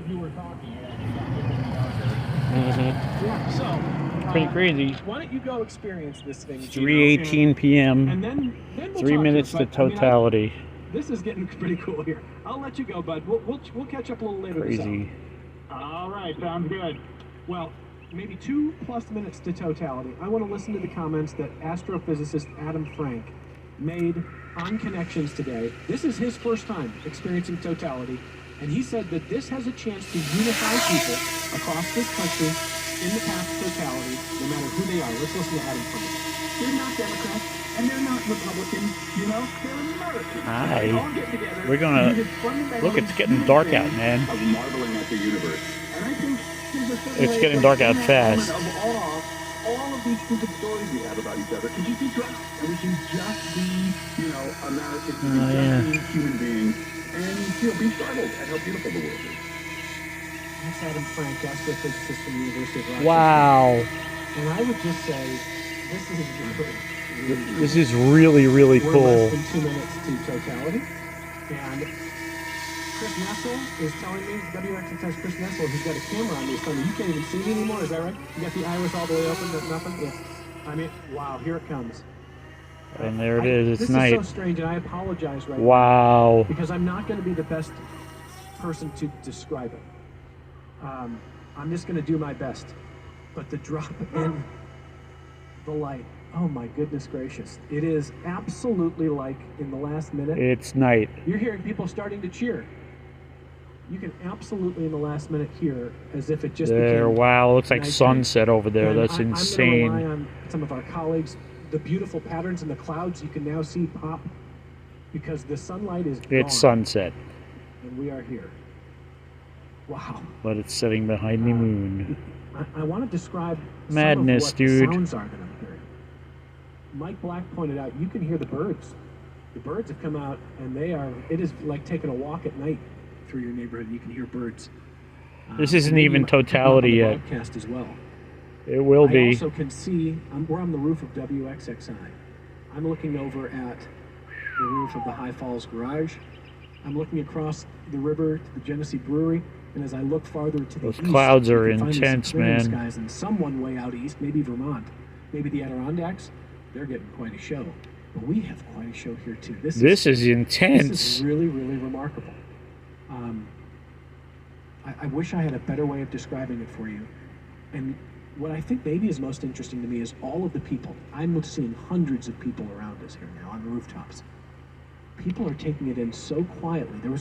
as you were talking, it got getting darker. Yeah, so Pretty crazy. why don't you go experience this thing? 3:18 p.m. And then we'll 3 talk minutes here, to but, I mean, totality. this is getting pretty cool here. I'll let you go, bud. We'll catch up a little later. Crazy. All right, sounds good. Well, maybe 2+ minutes to totality. I want to listen to the comments that astrophysicist Adam Frank made on Connections today. This is his first time experiencing totality, and he said that this has a chance to unify people across this country in the path to totality, no matter who they are. Let's listen to Adam Frank. They're not Democrats, and they're not Republicans, you know? They're Americans. Hi. They all get together. We're gonna look. It's getting dark out, man. Of marveling at the universe. And I think It's getting dark out fast. Of all of these stupid stories we have about each other, could you be drunk? And we can just be, you know, Americans, be human beings, and, you know, be startled at how beautiful the world is. That's Adam Frank, astrophysicist from the University of Rochester. Wow. And I would just say, this is really This is really, really We're cool. less than 2 minutes to totality. And Chris Nessel is telling me, WXXS Chris Nessel, who's got a camera on me, is telling me, you can't even see me anymore, is that right? You got the iris all the way open, there's nothing? Yeah. I mean, wow, here it comes. And there it is. It's this night. This is so strange, and I apologize right Wow. now. Because I'm not going to be the best person to describe it. I'm just going to do my best. But the drop in the light, oh my goodness gracious. It is absolutely like in the last minute. It's night. You're hearing people starting to cheer. You can absolutely in the last minute hear as if it just There, became wow, looks like nighttime. sunset over there. And That's I'm going to insane. rely on some of our colleagues. The beautiful patterns in the clouds you can now see pop because the sunlight is gone. It's sunset, And we are here. Wow. but it's setting behind the moon. I want to describe Madness, some of what dude. the sounds are that I'm hearing. Mike Black pointed out you can hear the birds. The birds have come out, and it is like taking a walk at night through your neighborhood. You can hear birds. This isn't Maybe even you might pick up totality on the yet. broadcast as well. It will I be. also can see, we're on the roof of WXXI. I'm looking over at the roof of the High Falls Garage. I'm looking across the river to the Genesee Brewery, and as I look farther to the Those east, clouds you are can find some intense, clearing man. skies, and someone way out east, maybe Vermont, maybe the Adirondacks, they're getting quite a show. But we have quite a show here too. This is This intense. is really, really remarkable. I wish I had a better way of describing it for you. And what I think maybe is most interesting to me is all of the people. I'm seeing hundreds of people around us here now on the rooftops. People are taking it in so quietly. There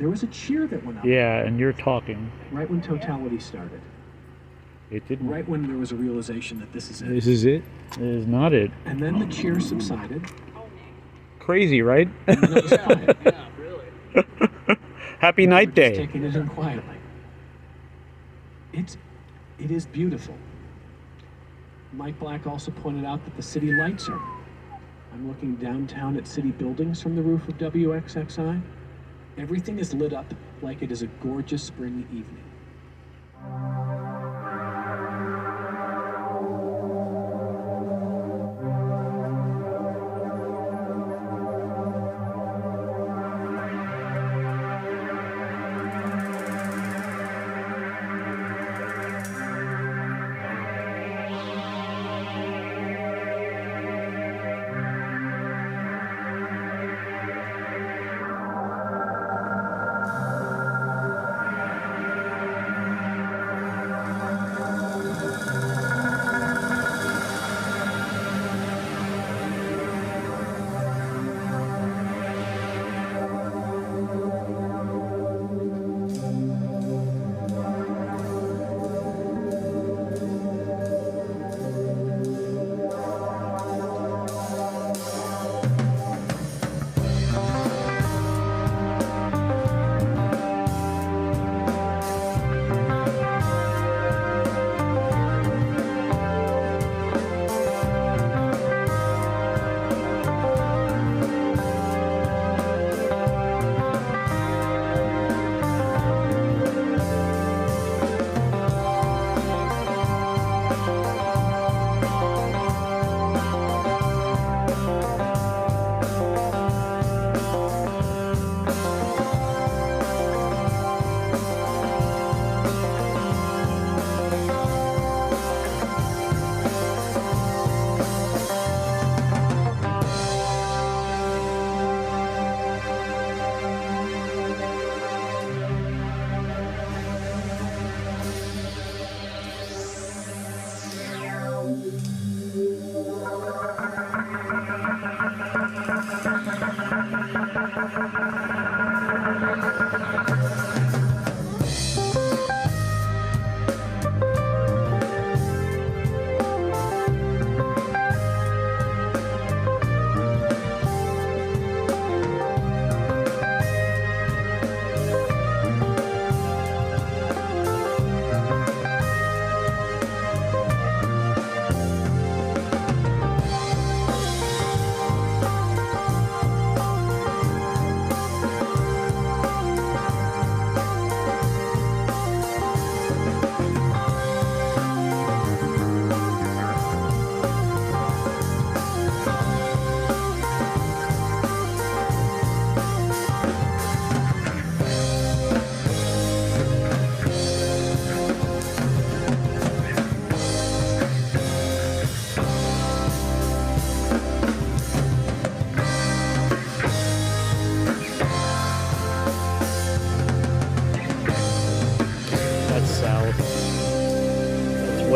was a cheer that went up. Yeah, and you're talking. Right when totality started. It didn't. Right when there was a realization that this is it. This is it. It is not it. And then the cheer subsided. Crazy, right? And then it was quiet. Yeah, really. Happy night We're just day. taking it in quietly. It is beautiful. Mike Black also pointed out that the city lights are. I'm looking downtown at city buildings from the roof of WXXI. Everything is lit up like it is a gorgeous spring evening.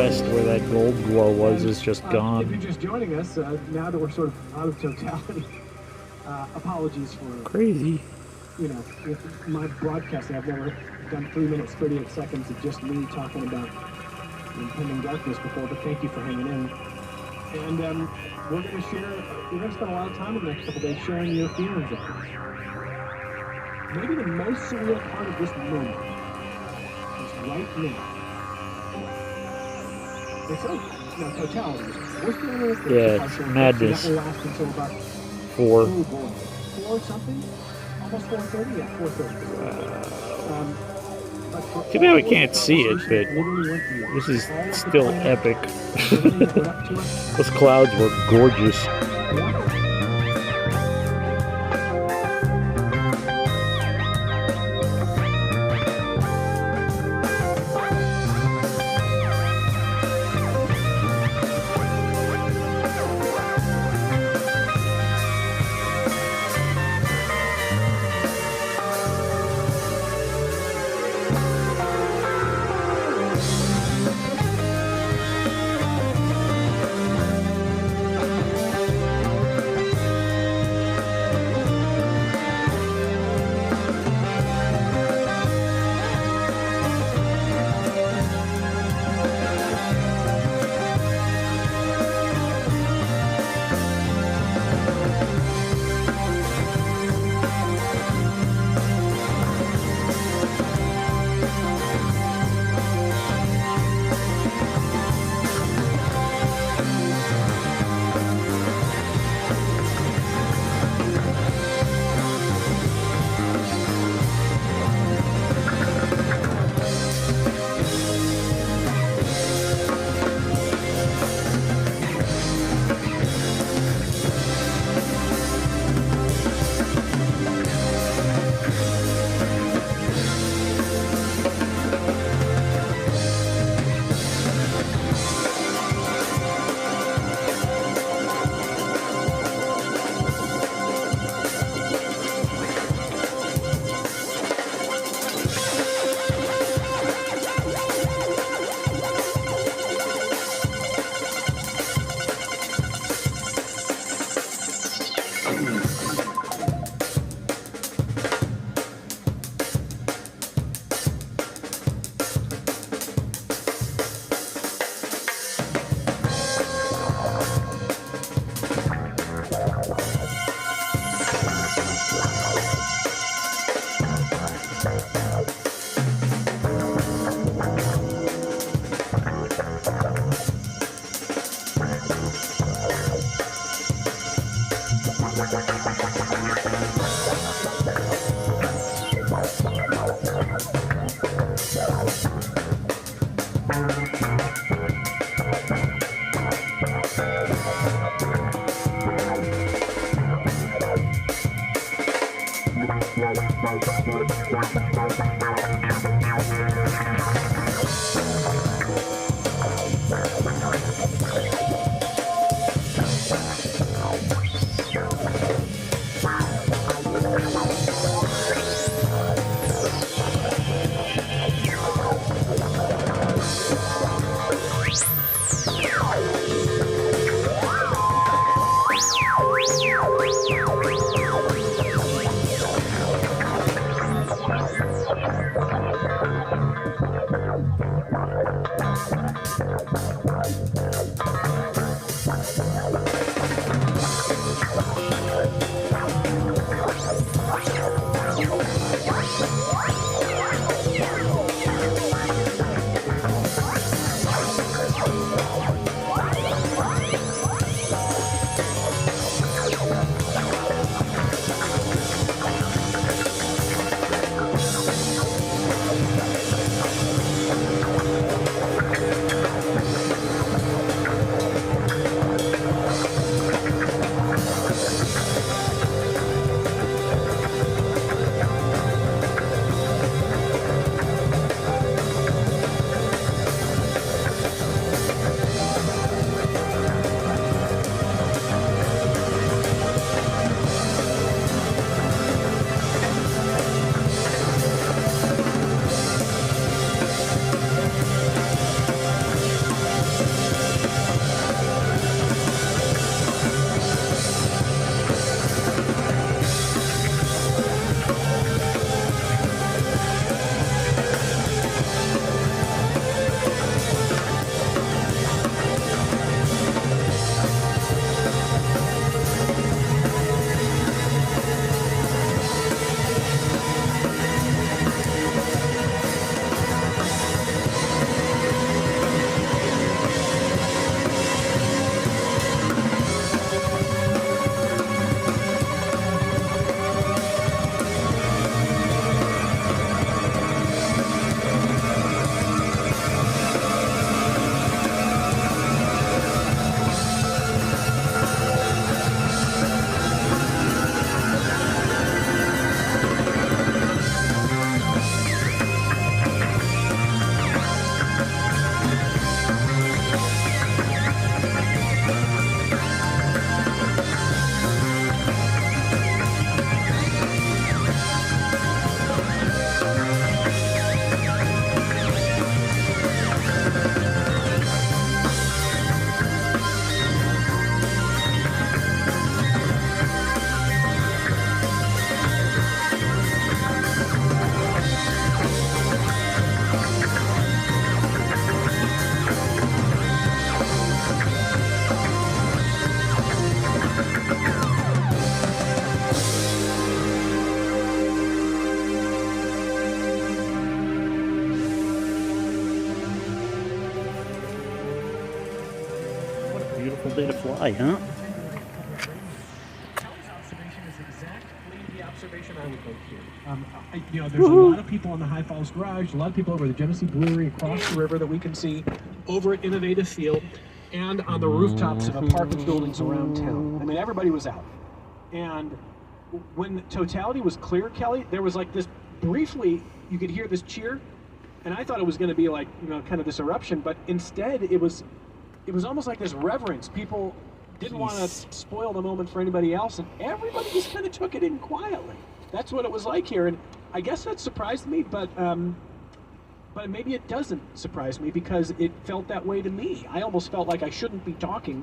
west where that gold glow was is just If gone. you're just joining us, now that we're sort of out of totality, apologies for, Crazy. with my broadcasting. I've never done 3 minutes, 38 seconds of just me talking about impending darkness before, but thank you for hanging in. And we're going to spend a lot of time in the next couple days sharing your feelings of it. Maybe the most surreal part of this moment is right now. It's totality. We're still in Yeah, it's madness. That will last until about 4. oh boy, 4 something? Almost 4:30? Yeah, 4:30. Too bad we can't see it, but this is still epic. Those clouds were gorgeous. beautiful day to fly, huh? Kelly's observation is exactly the observation I would make here. There's a lot of people in the High Falls Garage, a lot of people over the Genesee Brewery across the river that we can see over at Innovative Field and on the rooftops of apartment buildings around town. I mean, everybody was out. And when totality was clear, Kelly, there was like this briefly, you could hear this cheer, and I thought it was going to be like, kind of this eruption, but instead it was almost like this reverence. People didn't want to spoil the moment for anybody else, and everybody just kind of took it in quietly. That's what it was like here, and I guess that surprised me, but maybe it doesn't surprise me because it felt that way to me. I almost felt like I shouldn't be talking